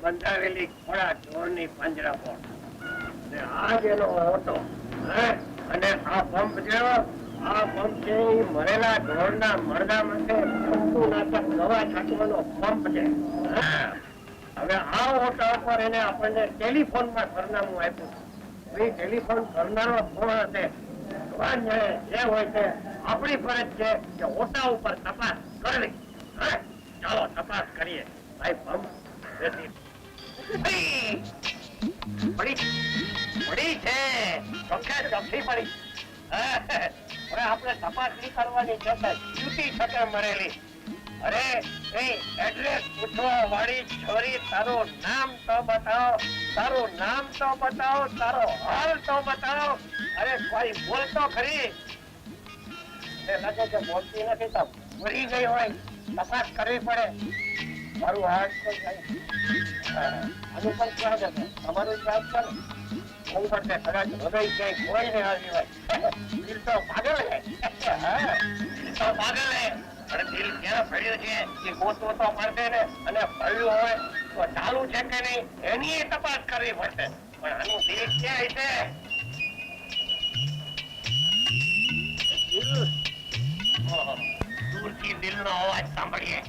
બંધાવેલી ખોડા ઢોરની પાંજરાપોળ આજ એનો ઓટો અને આ પંપ જેવો આ પંપ છે એ મરેલા ઢોરના મરદા માટે જંતુનાશક દવા છાંટવાનો પંપ છે. હવે આ ઓટા ઉપર એને આપણને ટેલિફોનમાં સરનામું આપ્યું. એ ટેલિફોન કરનારો કોણ હશે જે હોય છે આપણી ફરજ છે કે ઓટા ઉપર તપાસ કરવી. ચાલો તપાસ કરીએ. ભાઈ પંપ પડી છે ચોખ્ખી પડી. હવે આપણે તપાસ નહીં કરવાની છે ડ્યુટી છકે મરેલી. અરે એડ્રેસ પૂછવા વાળી છોરી તારું નામ તો બતાવો, તારું નામ તો બતાવો, તારો હાલ તો બતાવો. અરે કોઈ બોલતો ખરી. લાગે કે બોલતી નથી તો મરી ગઈ હોય. તપાસ કરવી પડે. મારું હાથ તો આનું પણ સ્વાગત છે. તમારું સ્વાગત છે. હું કરતે કદાચ હૃદય ક્યાંય કોઈ ને આવી હોય. દિલ તો પાગલ હે. દિલ તો પાગલ હે. અને દિલ ક્યાં પડ્યું છે એ ગોતવું તો પડશે ને. અને પડ્યું હોય તો ચાલુ છે કે નહીં એની તપાસ કરવી પડશે. પણ આનું દિલ ક્યાં છે? દૂરથી દિલનો અવાજ સાંભળીએ.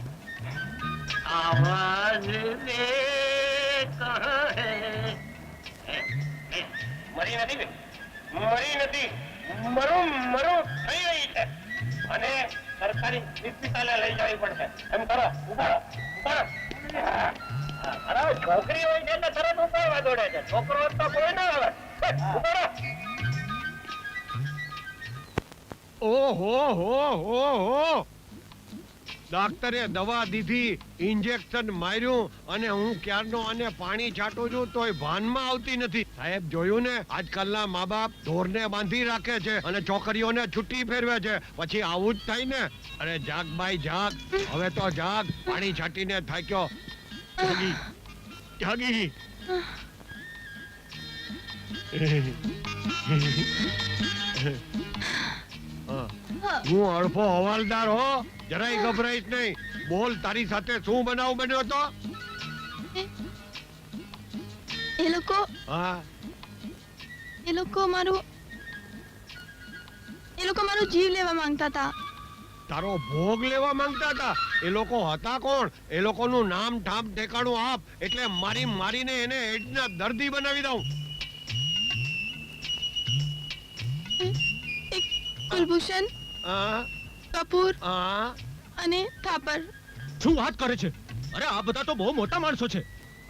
આવાજ મરી નથી, મરી નથી, મરું થઈ રહી છે. અને સરકારી હોસ્પિટલે લઈ જવી પડશે. એમ કરો, ઉપાડો. અરે છોકરી હોય છે એટલે તરત ઉપાડવા દોડે છે. છોકરો તો કોઈ ના આવે. ઉપાડો. ઓહો, ડોક્ટરે દવા દીધી, ઇન્જેક્શન માર્યું અને હું ક્યારનો આને પાણી છાંટું છું તોય ભાનમાં આવતી નથી. સાહેબ જોયું ને, આજકાલના મા બાપ ઢોરને બાંધી રાખે છે અને છોકરીઓને છૂટી ફેરવે છે. પછી આવું જ થાય ને. અરે જાગ ભાઈ જાગ, હવે તો જાગ. પાણી છાંટીને થાક્યો. જાગી. હું અળફો હવાલદાર હો, જરાય ગભરાઈશ નહીં. બોલ, તારી સાથે શું બનાવ બન્યો હતો? એ લોકો મારું જીવ લેવા માંગતા હતા. તારો ભોગ લેવા માંગતા હતા? એ લોકો હતા કોણ? એ લોકોનું નામ ઠામ ઠેકાણું આપ, એટલે મારીને એને એડ્સના દર્દી બનાવી દઉં. કુલભૂષણ, કપૂર અને થાપર. શું વાત કરે છે? અરે આ બધા તો બહુ મોટા માણસો છે.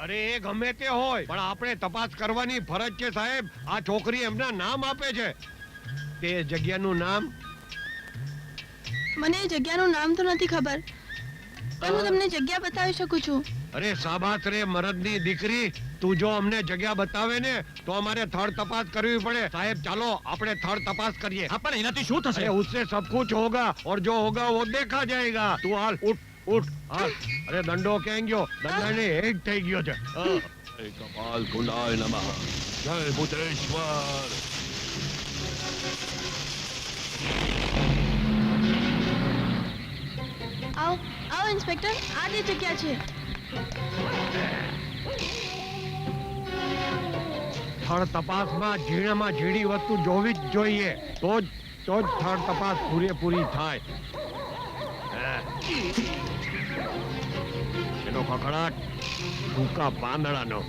અરે એ ગમે તે હોય, પણ આપણે તપાસ કરવાની ફરજ છે સાહેબ. આ છોકરી એમના નામ આપે છે. તે જગ્યાનું નામ? મને એ જગ્યાનું નામ તો નથી ખબર, પણ હું તમને જગ્યા બતાવી શકું છું. અરે સાબાસ રે મરદની દીકરી, તું જો અમને જગ્યા બતાવે ને તો અમારે થર્ડ તપાસ કરવી પડે. સાહેબ ચાલો આપણે થર્ડ તપાસ કરીએ. હા, પણ એનાથી શું થશે? उससे सब कुछ होगा और जो होगा वो देखा जाएगा. તું હાલ, ઉઠ હાલ. અરે દંડો ક્યાં ગયો? દંડાને હેડ થઈ ગયો છે. કપાલ કુંડાય નમઃ. જય ભૂતેશ્વર. આવો ઇન્સ્પેક્ટર, આ તે જગ્યા છે. થર્ડ તપાસમાં ઝીણામાં ઝીણી વસ્તુ જોવી જ જોઈએ. તો જ થર્ડ તપાસ પૂરેપૂરી થાય. એનો કકડાટ ટૂંકા પાંદડાનો.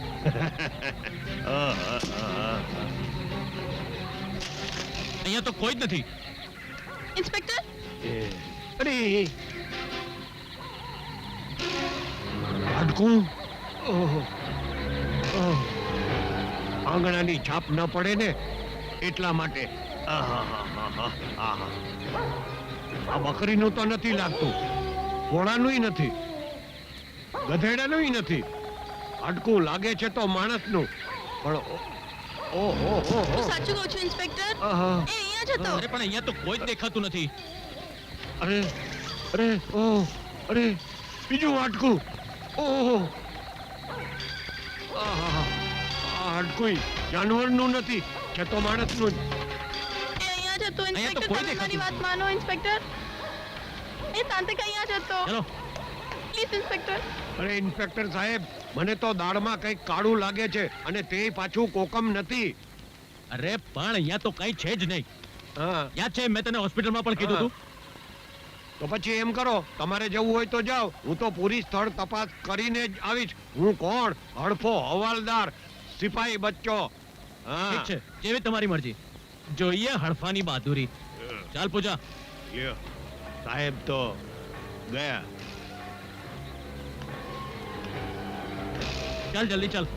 અહીંયા તો કોઈ જ નથી. इंस्पेक्टर અરે હાડકું ઓહો ઓહ. આંગણાની છાપ ન પડે ને એટલા માટે આહાહાહાહા. આહા. આ બકરીનું તો નથી લાગતું, ઘોડાનુંય નથી, ગધેડાનુંય નથી. હાડકું લાગે છે તો માણસનું, પણ ઓહો હું સાચું કહું છું ઇન્સ્પેક્ટર, આહા. એ અહીંયા જ હતો. અરે પણ અહીંયા તો કોઈ જ દેખાતું નથી. અરે અરે ઓહ અરે બીજું હાડકું ઓહો આહા. આ હાડકું જાનવરનું નથી છે તો માણસનું જ. એ અહીંયા જ હતો અહીંયા તો ઇન્સ્પેક્ટર, કોઈ તમે મારી દેખાતું વાત માનો ઇન્સ્પેક્ટર. એ તાંત્રિક અહીંયા જ હતો. ચલો. Please inspector. અરે ઇન્સ્પેક્ટર સાહેબ, મને તો દાળમાં કંઈક કાળું લાગે છે અને તે પાછું કોકમ નથી. અરે પણ અહીંયા તો કઈ છે જ નહીં. હા યાદ છે મેં તને હોસ્પિટલમાં પણ કીધું હતું. તો પછી એમ કરો, તમારે જવું હોય તો જાઓ, હું તો પૂરી સ્થળ તપાસ કરીને જ આવીશ. હું કોણ? હડફો હવાલદાર સિપાહી બચ્ચો. હા ઠીક છે, જેવી તમારી મરજી. જોઈએ હડફાની બહાદુરી. ચાલ પૂજા. લ્યો, સાહેબ તો ગયા. ચાલ જલ્દી ચાલ.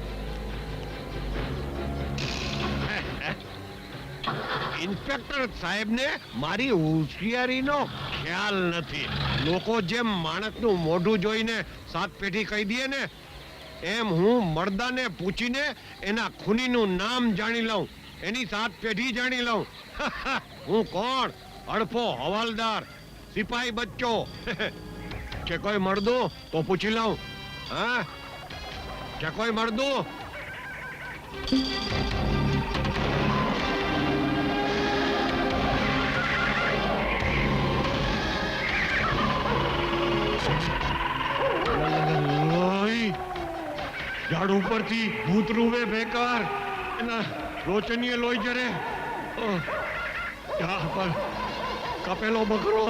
ઇન્સ્પેક્ટર સાહેબને મારી હોશિયારીનો ખ્યાલ નથી. લોકો જેમ માણસનું મોઢું જોઈને સાત પેઢી કહી દે ને, એમ હું મર્દાને પૂછીને એના ખૂનીનું નામ જાણી લઉં, એની સાત પેઢી જાણી લઉં. હું કોણ? હડફો હવાલદાર સિપાહી બચ્ચો. છે કોઈ મર્દો તો પૂછી લઉં. હા, છે કોઈ મર્દો? ઓય! ઝાડ ઉપરથી ભૂત રૂવે બેકાર, એના રોચનીએ લોહી જરે. ઓહ! ઝાડ પર કાપેલો બકરો.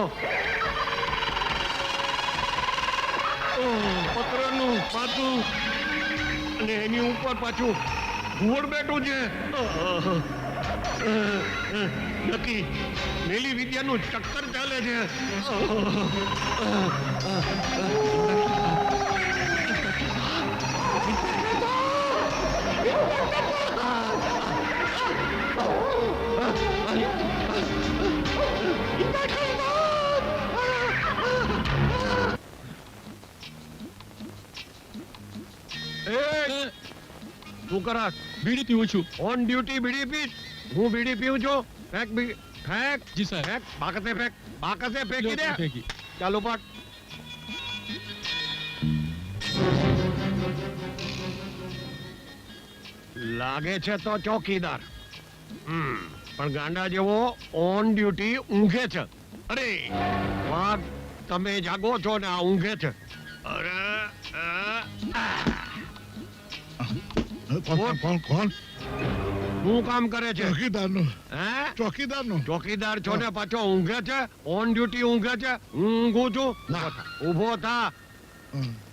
ઓહ! પતરાનું પાતું અને એની ઉપર પાછું ઘુવડ બેઠું છે. નક્કી મેલી વિદ્યાનું ચક્કર ચાલે છે. એ, શું કરસ? બીડી પીવું છું. ઓન ડ્યુટી બીડી પીશ? હું બીડી પીઉં છું. ફેંક બીડી, ફેંક. જી સાહેબ. ફેંક, બાકસે ફેંક, બાકસે ફેંકી દે. ફેંકી. ચાલુ પાટ. લાગે છે તો ચોકીદાર, પણ ગાંડા જેવો ઓન ડ્યુટી ઊંઘે છે. અરે વાહ, તમે જાગો છો ને આ ઊંઘે છે. અરે કોણ? શું કામ કરે છે? ચોકીદારનું. હે, ચોકીદારનું. ચોકીદાર છો ને પાછો ઊંઘે છે? ઓન ડ્યુટી ઊંઘે છે? હું ઊંઘું છું? ના. ઊભો થા.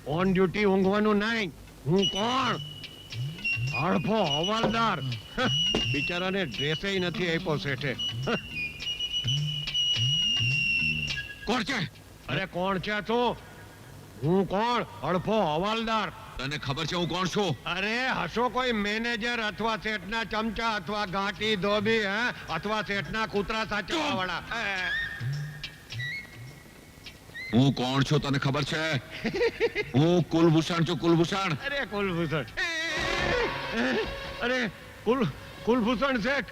ઓન ડ્યુટી ઊંઘવાનું નહીં. હું કોણ? હડફો હવાલદાર. બિચારાને ડ્રેસે નથી આપ્યો શેઠે. કોણ છે? અરે કોણ છે તું? હું કોણ? હડફો હવાલદાર. તને ખબર છે હું કોણ છું? અરે હશો કોઈ મેનેજર અથવા શેઠના ચમચા અથવા ઘાટી ધોબી, હે, અથવા શેઠના કૂતરા સાચવવા વાળા. હું કોણ છું તને ખબર છે? હું કુલભૂષણ છું, કુલભૂષણ. અરે કુલભૂષણ, અરે કુલભૂષણ શેઠ,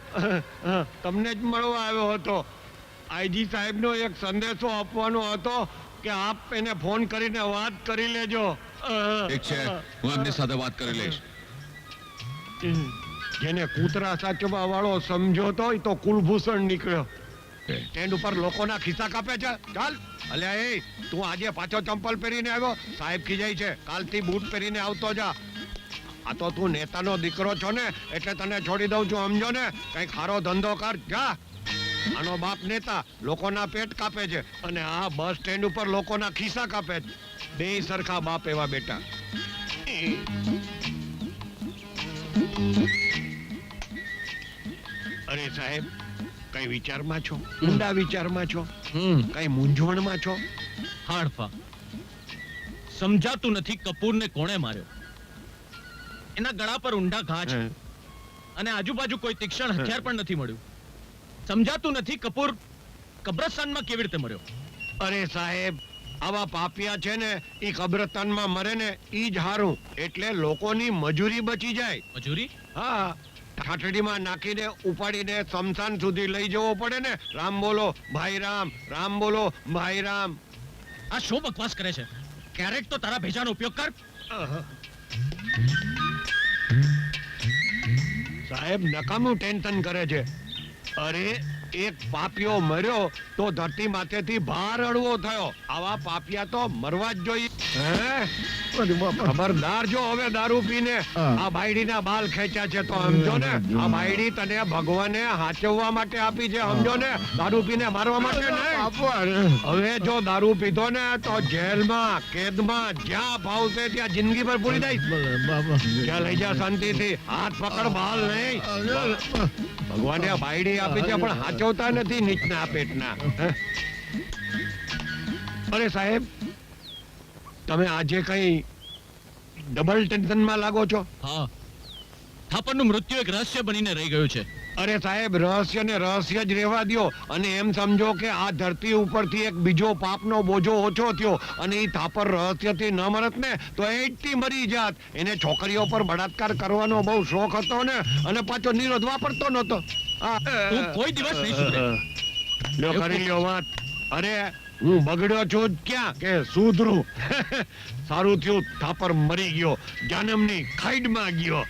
તમને જ મળવા આવ્યો હતો. આઈજી સાહેબનો એક સંદેશો આપવાનો હતો કે આપ એને ફોન કરીને વાત કરી લેજો. ઠીક છે, હું એમની સાથે વાત કરી લઈશ. જેને કૂતરા સાચવવા વાળો સમજોતો હોય તો કુલભૂષણ નીકળ્યો. સ્ટેન્ડ ઉપર લોકોના ખિસ્સા કાપે છે. ચાલ અલ્યા, એ તું આજે પાછો ચંપલ પહેરીને આવ્યો? સાહેબ ખીજાય છે. કાલથી બૂટ પહેરીને આવતો જા. આ તો તું નેતાનો દીકરો છો ને, એટલે તને છોડી દઉં છું, સમજો ને. કઈક સારો ધંધો કર, જા. આનો બાપ નેતા લોકોના પેટ કાપે છે અને આ બસ સ્ટેન્ડ ઉપર લોકોના ખિસ્સા કાપે છે. બે સરખા બાપ એવા બેટા. અરે સાહેબ, કઈ વિચારમાં છો? ઊંડા વિચારમાં છો? હમ કઈ મૂંઝવણમાં છો? હાડફા સમજાતું નથી કપૂરને કોણે માર્યો. એના ગળા પર ઊંડા ઘા છે અને આજુબાજુ કોઈ તીક્ષ્ણ હથિયાર પણ નથી મળ્યું. સમજાતું નથી કપૂર કબ્રસ્તાનમાં કેવી રીતે મર્યો. અરે સાહેબ, આવા પાપિયા છે ને ઈ કબ્રસ્તાનમાં મરે ને ઈ જ હારું. એટલે લોકોની મજૂરી બચી જાય. મજૂરી? હા, ઠાઠડીમાં નાખીને ઉપાડીને સ્મશાન સુધી લઈ જવો પડે ને. રામ બોલો ભાઈ રામ, રામ બોલો ભાઈ રામ. આ શું બકવાસ કરે છે? ક્યારેક તો તારા ભેજાનો ઉપયોગ કર. સાહેબ નકામું ટેન્શન કરે છે. અરે એક પાપિયો મર્યો તો ધરતી માથેથી ભાર અડવો થયો. આવા પાપિયા તો મરવા જ જોઈએ. હે? ખબરદાર જો હવે દારૂ પીને આ બાયડીના બાલ ખેંચ્યા છે તો સમજો ને આ બાયડી તને ભગવાને હાચવવા માટે આપી છે. સમજો ને, દારૂ પીને મારવા માટે નહીં. હવે જો દારૂ પીધો ને તો જેલમાં કેદમાં જ્યાં ભાવશે ત્યાં જિંદગી પર પૂરી દઈશ. ત્યાં લઈ જા શાંતિથી. હાથ પકડ, બાલ નહીં. ભગવાને આ બાયડી આપી છે પણ હાચવતા નથી નીચના પેટના. અરે સાહેબ, તમે આજે કઈ ડબલ ટેન્શનમાં લાગો છો? હા, થાપરનું મૃત્યુ એક રહસ્ય બનીને રહી ગયું છે. અરે સાહેબ, રહસ્ય ને રહસ્ય જ રહેવા દ્યો અને એમ સમજો કે આ ધરતી ઉપરથી એક બીજો પાપનો બોજો ઓછો થયો અને ઈ થાપર રહસ્યથી ન મરત ને તો એટથી મરી જાત. એને છોકરીઓ પર બળાત્કાર કરવાનો બહુ શોખ હતો ને અને પાછો નિરોધ વાપરતો નતો. તું કોઈ દિવસ નહીં સુધરે. લ્યો કરી લ્યો વાત. અરે હું બગડ્યો છું જ ક્યાં કે સુધરું. સારું થયું થાપર મરી ગયો, જન્મની ખાઈડમાં ગયો.